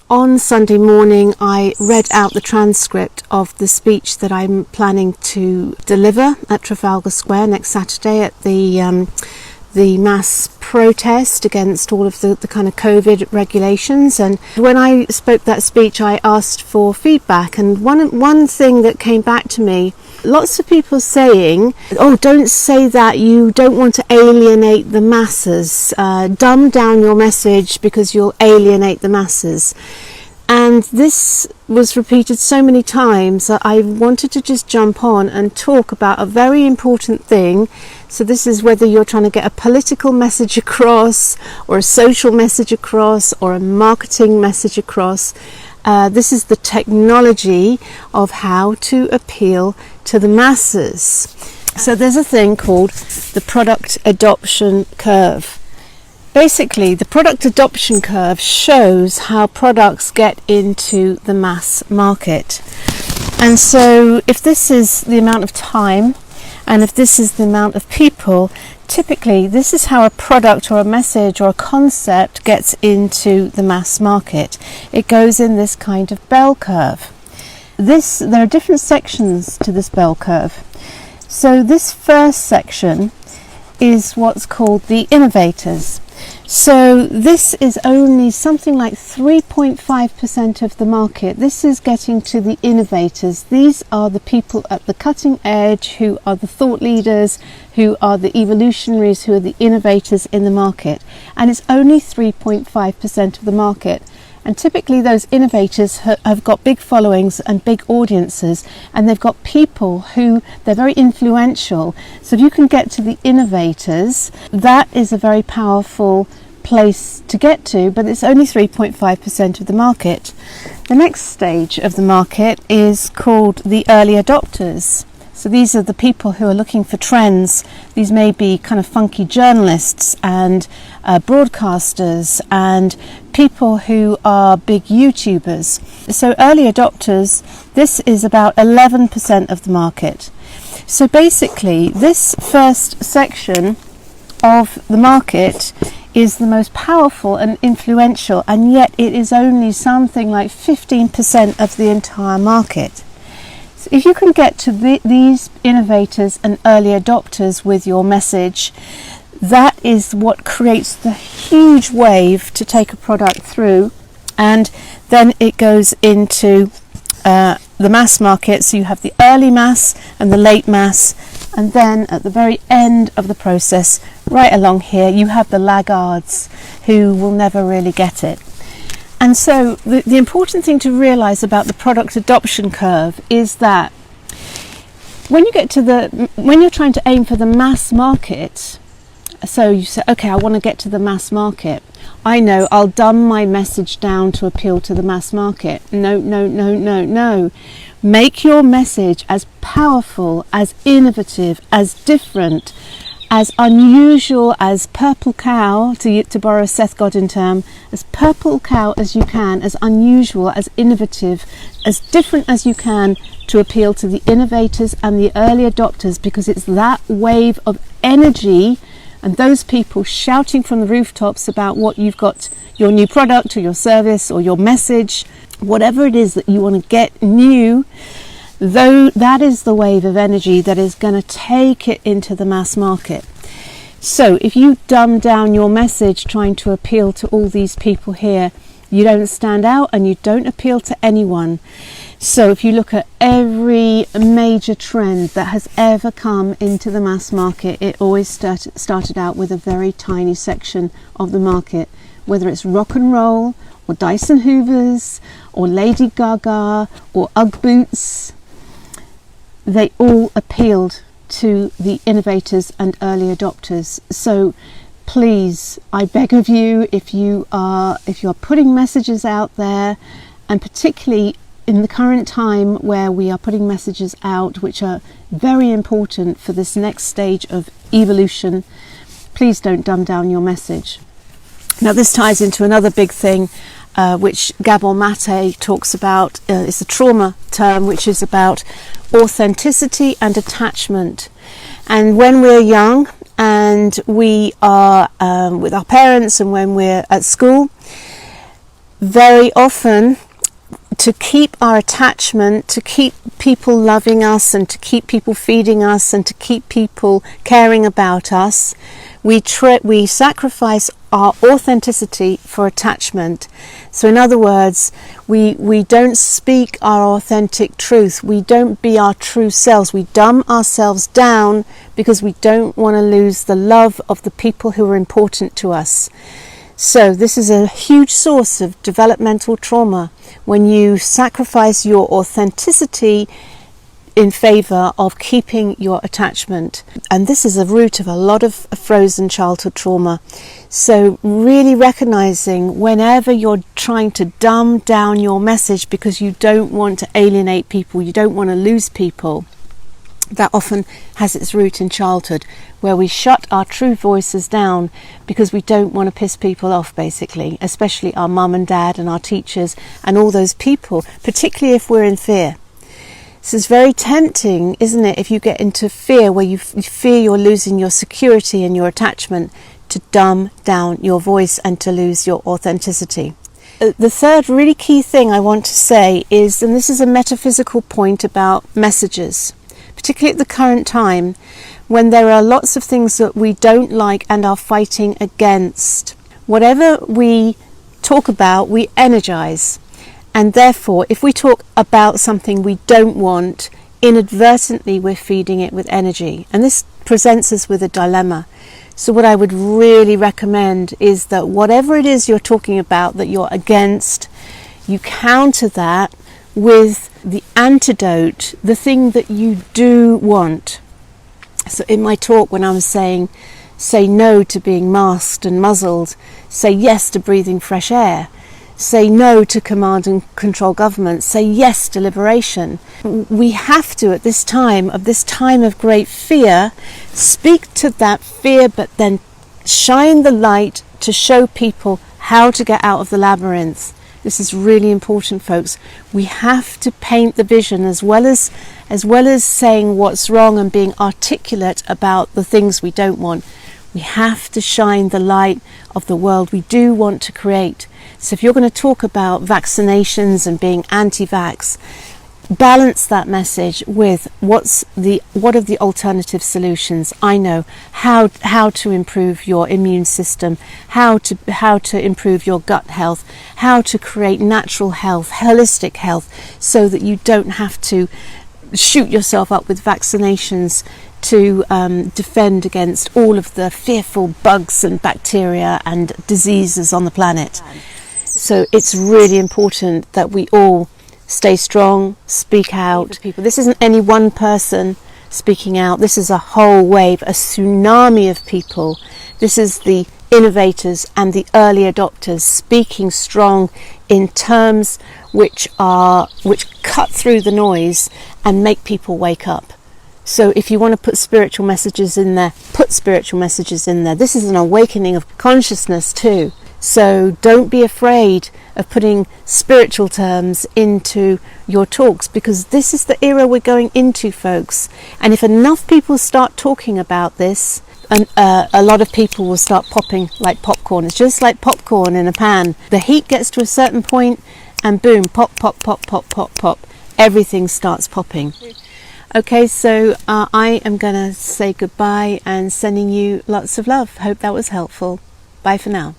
On Sunday morning, I read out the transcript of the speech that I'm planning to deliver at Trafalgar Square next Saturday at the mass protest against all of the kind of COVID regulations. And when I spoke that speech, I asked for feedback, and one thing that came back to me, lots of people saying, oh, don't say that, you don't want to alienate the masses, dumb down your message because you'll alienate the masses. And this was repeated so many times that I wanted to just jump on and talk about a very important thing. So this is whether you're trying to get a political message across, or a social message across, or a marketing message across. This is the technology of how to appeal to the masses. So there's a thing called the product adoption curve. Basically, the product adoption curve shows how products get into the mass market. And so if this is the amount of time, and if this is the amount of people, typically this is how a product or a message or a concept gets into the mass market. It goes in this kind of bell curve. There are different sections to this bell curve. So this first section is what's called the innovators. So this is only something like 3.5% of the market. This is getting to the innovators. These are the people at the cutting edge, who are the thought leaders, who are the evolutionaries, who are the innovators in the market. And it's only 3.5% of the market. And typically those innovators have got big followings and big audiences, and they've got people who, they're very influential. So if you can get to the innovators, that is a very powerful place to get to, but it's only 3.5% of the market. The next stage of the market is called the early adopters. So these are the people who are looking for trends. These may be kind of funky journalists and broadcasters and people who are big YouTubers. So early adopters, this is about 11% of the market. So basically, this first section of the market is the most powerful and influential, and yet it is only something like 15% of the entire market. If you can get to these innovators and early adopters with your message, that is what creates the huge wave to take a product through, and then it goes into the mass market. So you have the early mass and the late mass, and then at the very end of the process, right along here, you have the laggards who will never really get it. And so the important thing to realize about the product adoption curve is that when you're trying to aim for the mass market, so you say, okay, I want to get to the mass market. I know I'll dumb my message down to appeal to the mass market. No. Make your message as powerful, as innovative, as different, as unusual, as purple cow, to borrow a Seth Godin term, as purple cow as you can, as unusual, as innovative, as different as you can, to appeal to the innovators and the early adopters, because it's that wave of energy and those people shouting from the rooftops about what you've got, your new product or your service or your message, whatever it is that you want to get new, though that is the wave of energy that is going to take it into the mass market. So if you dumb down your message trying to appeal to all these people here, you don't stand out and you don't appeal to anyone. So if you look at every major trend that has ever come into the mass market, it always started out with a very tiny section of the market, whether it's rock and roll or Dyson Hoovers or Lady Gaga or Ugg boots. They all appealed to the innovators and early adopters. So please, I beg of you, if you are putting messages out there, and particularly in the current time where we are putting messages out which are very important for this next stage of evolution, please don't dumb down your message. Now this ties into another big thing which Gabor Mate talks about. It's a trauma term, which is about authenticity and attachment. And when we're young and we are with our parents and when we're at school, very often, to keep our attachment, to keep people loving us and to keep people feeding us and to keep people caring about us, we sacrifice our authenticity for attachment. So in other words, we don't speak our authentic truth. We don't be our true selves. We dumb ourselves down because we don't want to lose the love of the people who are important to us. So this is a huge source of developmental trauma, when you sacrifice your authenticity in favour of keeping your attachment. And this is a root of a lot of frozen childhood trauma. So really recognising whenever you're trying to dumb down your message because you don't want to alienate people, you don't want to lose people, that often has its root in childhood, where we shut our true voices down because we don't want to piss people off, basically, especially our mum and dad and our teachers and all those people, particularly if we're in fear. This is very tempting, isn't it, if you get into fear, where you fear you're losing your security and your attachment, to dumb down your voice and to lose your authenticity. The third really key thing I want to say is, and this is a metaphysical point about messages, particularly at the current time, when there are lots of things that we don't like and are fighting against. Whatever we talk about, we energize. And therefore, if we talk about something we don't want, inadvertently we're feeding it with energy. And this presents us with a dilemma. So what I would really recommend is that whatever it is you're talking about that you're against, you counter that with the antidote, the thing that you do want. So in my talk, when I was saying, say no to being masked and muzzled, say yes to breathing fresh air, say no to command and control government, say yes to liberation. We have to, at this time of great fear, speak to that fear, but then shine the light to show people how to get out of the labyrinth. This is really important, folks. We have to paint the vision as well as saying what's wrong and being articulate about the things we don't want. We have to shine the light of the world we do want to create. So if you're going to talk about vaccinations and being anti-vax, balance that message with what are the alternative solutions. I know how to improve your immune system, how to improve your gut health, how to create natural health, holistic health, so that you don't have to shoot yourself up with vaccinations to defend against all of the fearful bugs and bacteria and diseases on the planet. So it's really important that we all stay strong, speak out. This isn't any one person speaking out. This is a whole wave, a tsunami of people. This is the innovators and the early adopters speaking strong in terms which cut through the noise and make people wake up. So if you want to put spiritual messages in there, put spiritual messages in there. This is an awakening of consciousness too. So don't be afraid of putting spiritual terms into your talks, because this is the era we're going into, folks. And if enough people start talking about this, and a lot of people will start popping like popcorn. It's just like popcorn in a pan. The heat gets to a certain point and boom, pop, pop, pop, pop, pop, pop. Everything starts popping. Okay, so I am going to say goodbye and sending you lots of love. Hope that was helpful. Bye for now.